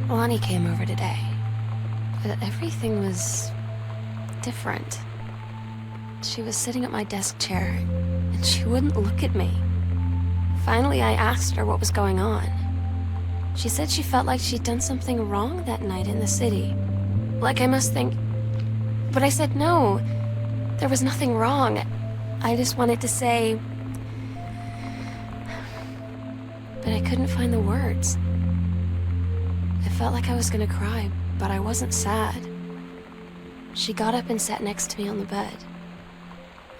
Lonnie came over today, but everything was different. She was sitting at my desk chair, and she wouldn't look at me. Finally, I asked her what was going on. She said she felt like she'd done something wrong that night in the city. Like I must think... But I said no, there was nothing wrong. I just wanted to say... But I couldn't find the words. I felt like I was gonna cry, but I wasn't sad. She got up and sat next to me on the bed.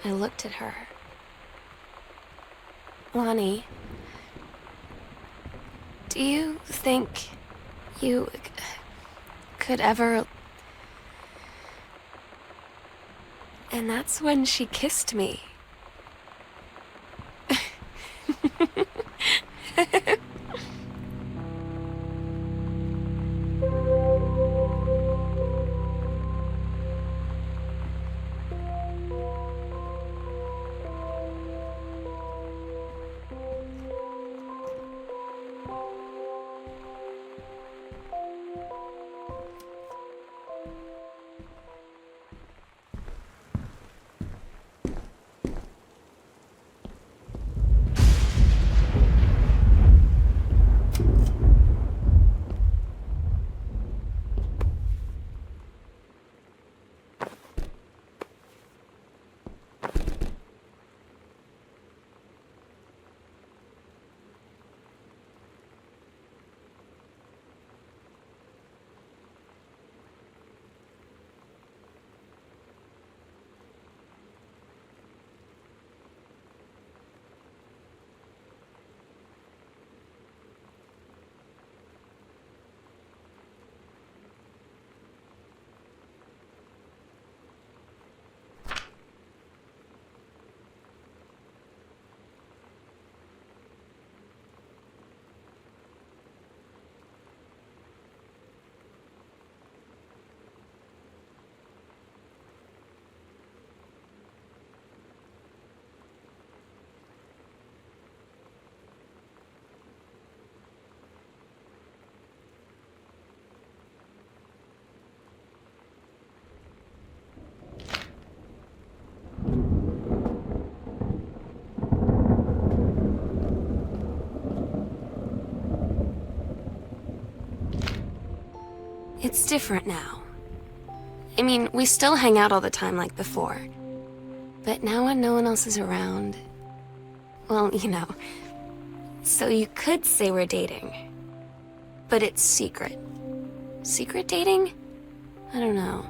I looked at her. Lonnie, do you think you could ever... And that's when she kissed me. It's different now. I mean, we still hang out all the time like before. But now when no one else is around... Well, you know. So you could say we're dating. But it's secret. Secret dating? I don't know.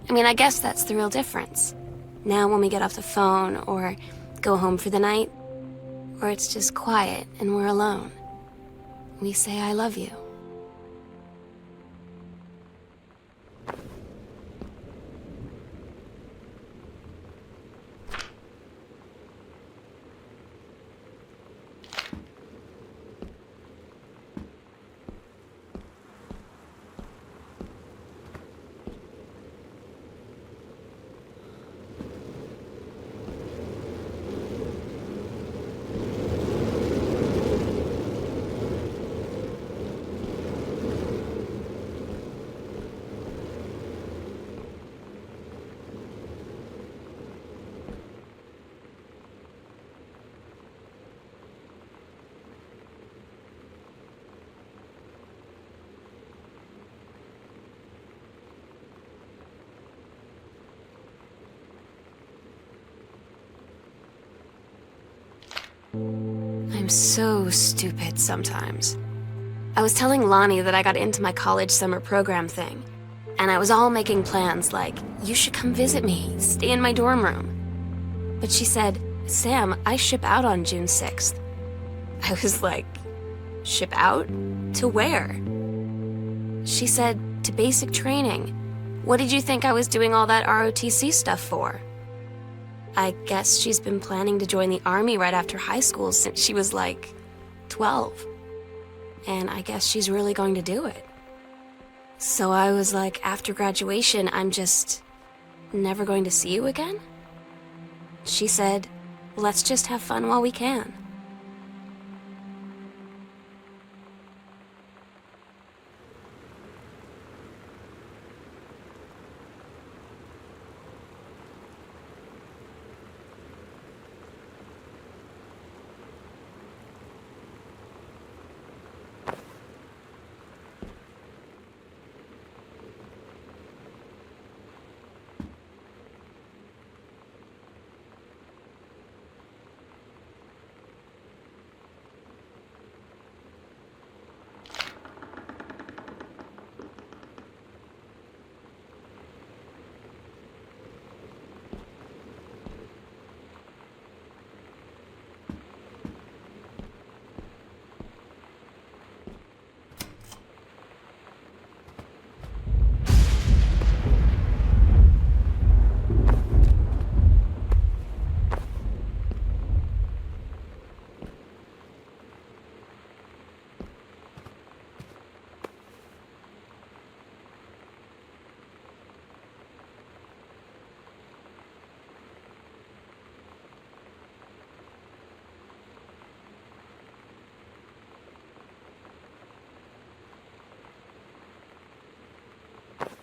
I mean, I guess that's the real difference. Now when we get off the phone, or go home for the night, or it's just quiet and we're alone, we say I love you. I'm so stupid sometimes. I was telling Lonnie that I got into my college summer program thing, and I was all making plans like, you should come visit me, stay in my dorm room. But she said, Sam, I ship out on June 6th. I was like, ship out? To where? She said, to basic training. What did you think I was doing all that ROTC stuff for? I guess she's been planning to join the army right after high school since she was like 12. And I guess she's really going to do it. So I was like, after graduation, I'm just never going to see you again? She said, let's just have fun while we can.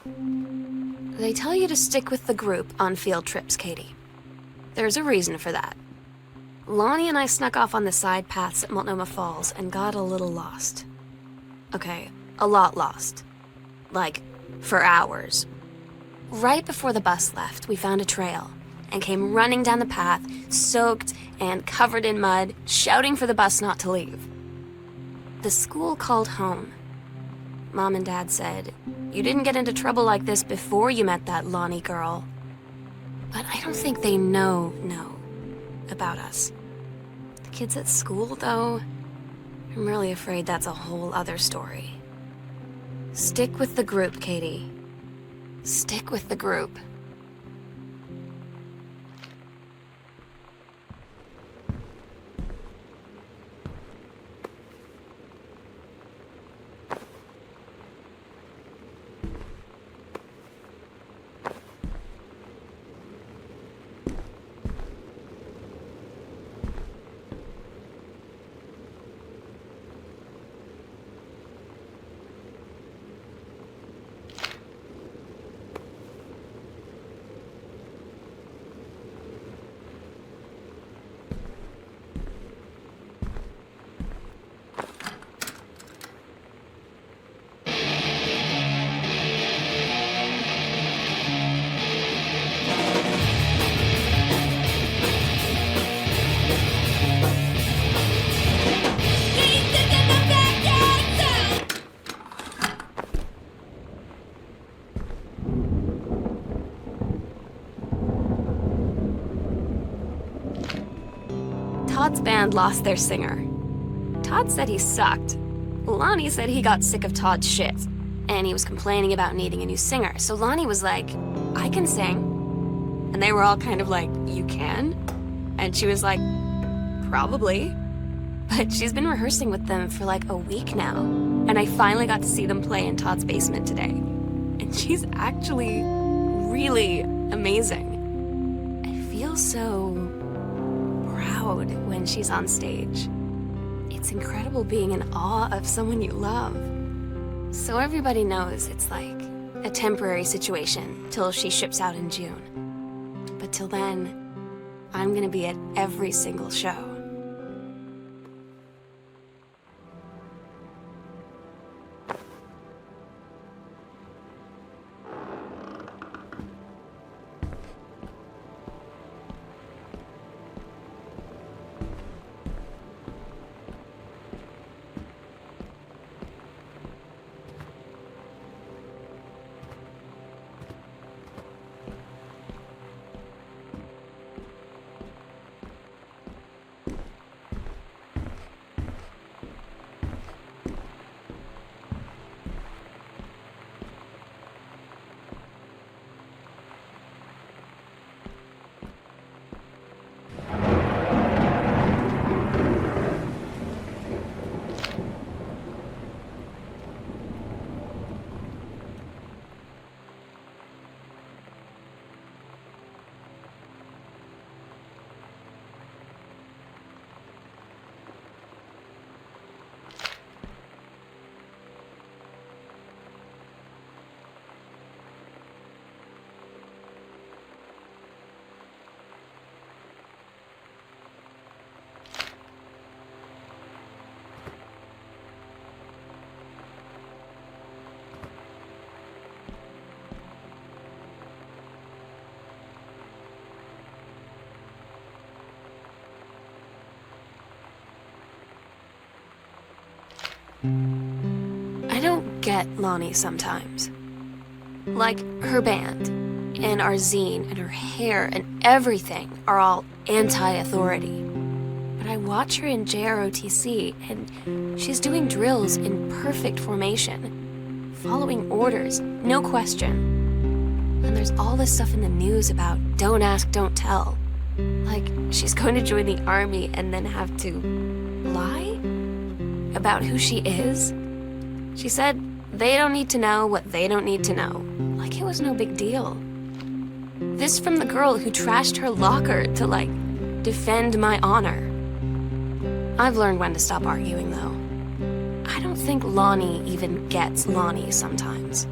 They tell you to stick with the group on field trips, Katie. There's a reason for that. Lonnie and I snuck off on the side paths at Multnomah Falls and got a little lost. Okay, a lot lost. Like, for hours. Right before the bus left, we found a trail and came running down the path, soaked and covered in mud, shouting for the bus not to leave. The school called home. Mom and Dad said, "You didn't get into trouble like this before you met that Lonnie girl." But I don't think they know about us. The kids at school, though, I'm really afraid that's a whole other story. Stick with the group, Katie. Stick with the group. Todd's band lost their singer. Todd said he sucked. Lonnie said he got sick of Todd's shit, and he was complaining about needing a new singer. So Lonnie was like, "I can sing." And they were all kind of like, "You can?" And she was like, "Probably." But she's been rehearsing with them for like a week now, and I finally got to see them play in Todd's basement today. And she's actually really amazing. I feel so proud when she's on stage. It's incredible being in awe of someone you love. So everybody knows it's like a temporary situation till she ships out in June. But till then, I'm gonna be at every single show. I don't get Lonnie sometimes. Like, her band, and our zine, and her hair, and everything are all anti-authority. But I watch her in JROTC, and she's doing drills in perfect formation, following orders, no question. And there's all this stuff in the news about don't ask, don't tell. Like, she's going to join the army and then have to lie about who she is. She said they don't need to know what they don't need to know. Like it was no big deal. This from the girl who trashed her locker to, like, defend my honor. I've learned when to stop arguing, though. 'I don't think Lonnie even gets Lonnie sometimes. Like, her band, and our zine, and her hair, and everything are all anti-authority. But I watch her in JROTC, and she's doing drills in perfect formation, following orders, no question. And there's all this stuff in the news about don't ask, don't tell. Like, she's going to join the army and then have to lie about who she is. She said they don't need to know what they don't need to know. Like it was no big deal. This from the girl who trashed her locker to, like, defend my honor. I've learned when to stop arguing, though. I don't think Lonnie even gets Lonnie sometimes.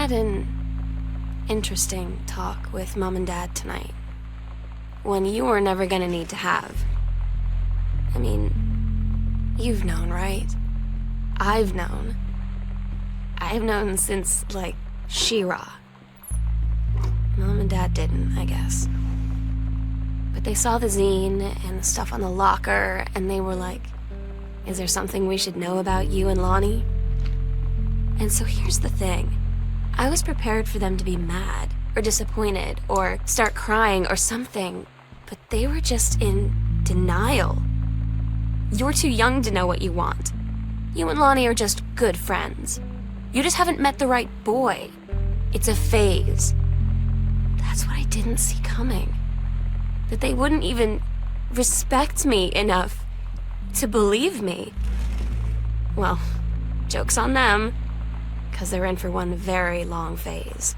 had an interesting talk with Mom and Dad tonight. One you were never gonna need to have. I mean, you've known, right? I've known. I've known since, like, She-Ra. Mom and Dad didn't, I guess. But they saw the zine and the stuff on the locker, and they were like, is there something we should know about you and Lonnie? And so here's the thing. I was prepared for them to be mad, or disappointed, or start crying, or something. But they were just in denial. You're too young to know what you want. You and Lonnie are just good friends. You just haven't met the right boy. It's a phase. That's what I didn't see coming. That they wouldn't even respect me enough to believe me. Well, joke's on them, 'cause they're in for one very long phase.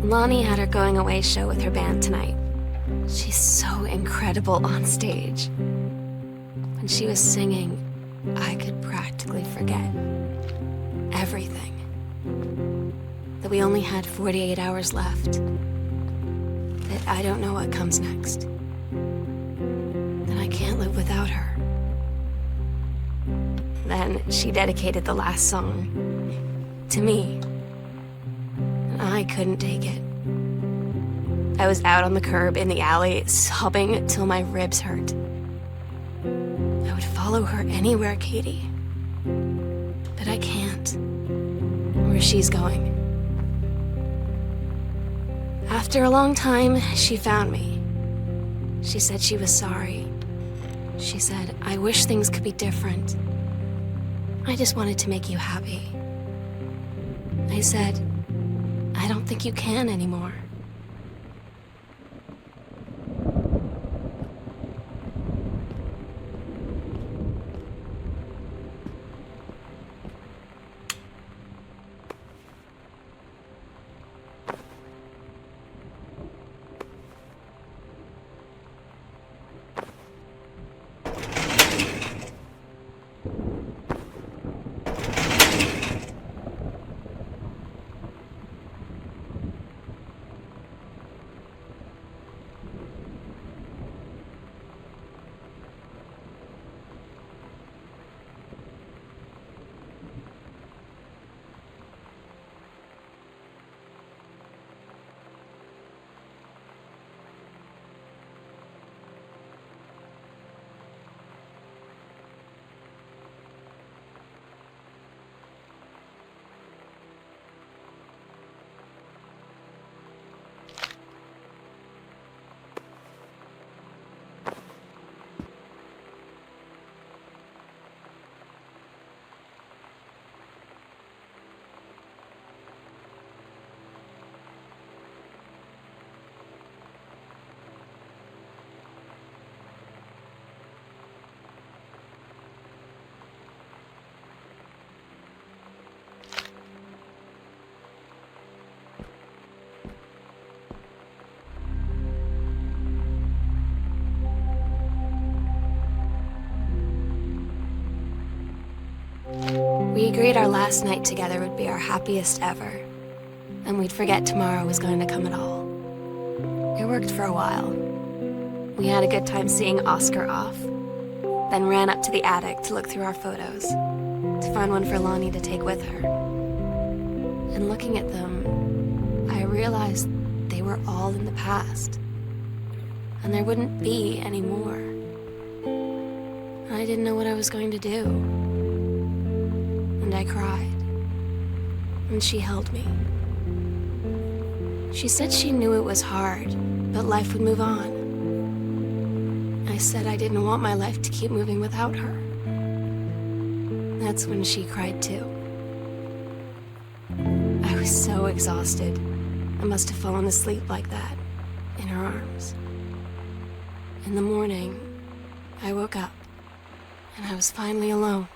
Lonnie had her going away show with her band tonight. She's so incredible on stage. When she was singing, I could practically forget everything. That we only had 48 hours left. That I don't know what comes next. That I can't live without her. Then she dedicated the last song to me. And I couldn't take it. I was out on the curb in the alley, sobbing till my ribs hurt. I would follow her anywhere, Katie. But I can't. Where she's going. After a long time, she found me. She said she was sorry. She said, I wish things could be different. I just wanted to make you happy. I said, I don't think you can anymore. We agreed our last night together would be our happiest ever, and we'd forget tomorrow was going to come at all. It worked for a while. We had a good time seeing Oscar off, then ran up to the attic to look through our photos, to find one for Lonnie to take with her. And looking at them, I realized they were all in the past, and there wouldn't be any more. And I didn't know what I was going to do. And I cried, and she held me. She said she knew it was hard, but life would move on. I said I didn't want my life to keep moving without her. That's when she cried too. I was so exhausted. I must have fallen asleep like that, in her arms. In the morning, I woke up, and I was finally alone.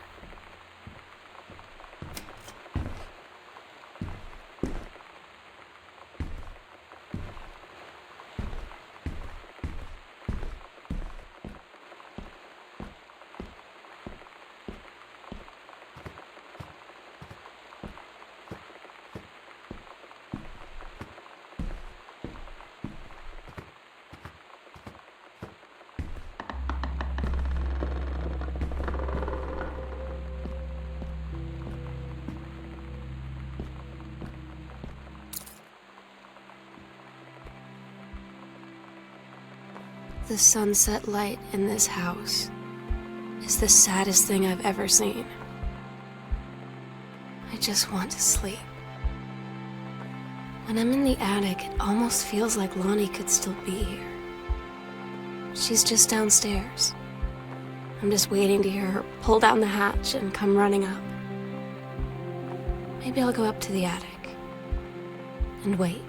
The sunset light in this house is the saddest thing I've ever seen. I just want to sleep. When I'm in the attic, it almost feels like Lonnie could still be here. She's just downstairs. I'm just waiting to hear her pull down the hatch and come running up. Maybe I'll go up to the attic and wait.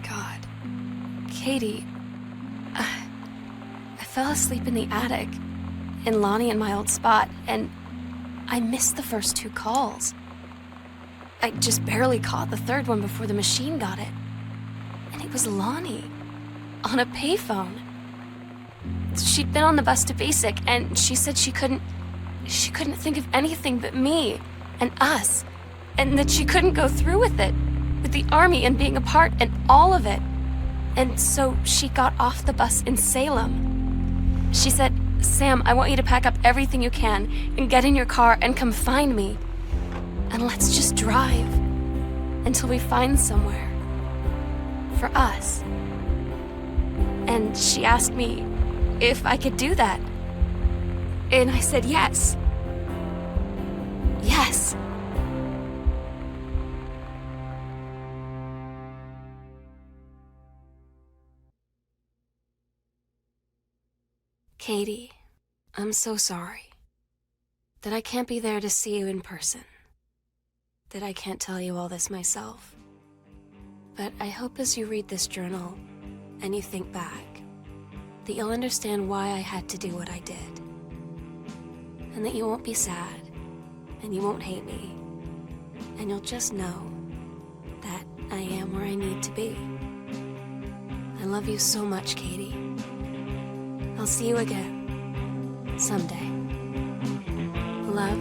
God. Katie, I fell asleep in the attic, in Lonnie and my old spot, and I missed the first 2 calls. I just barely caught the 3rd one before the machine got it. And it was Lonnie, on a payphone. She'd been on the bus to Basic, and she said she couldn't think of anything but me and us, and that she couldn't go through with it, with the Army and being apart and all of it. And so she got off the bus in Salem. She said, "Sam, I want you to pack up everything you can and get in your car and come find me. And let's just drive until we find somewhere for us." And she asked me if I could do that. And I said yes. Yes. Katie, I'm so sorry that I can't be there to see you in person, that I can't tell you all this myself. But I hope as you read this journal and you think back, that you'll understand why I had to do what I did. And that you won't be sad, and you won't hate me, and you'll just know that I am where I need to be. I love you so much, Katie. I'll see you again someday. Love,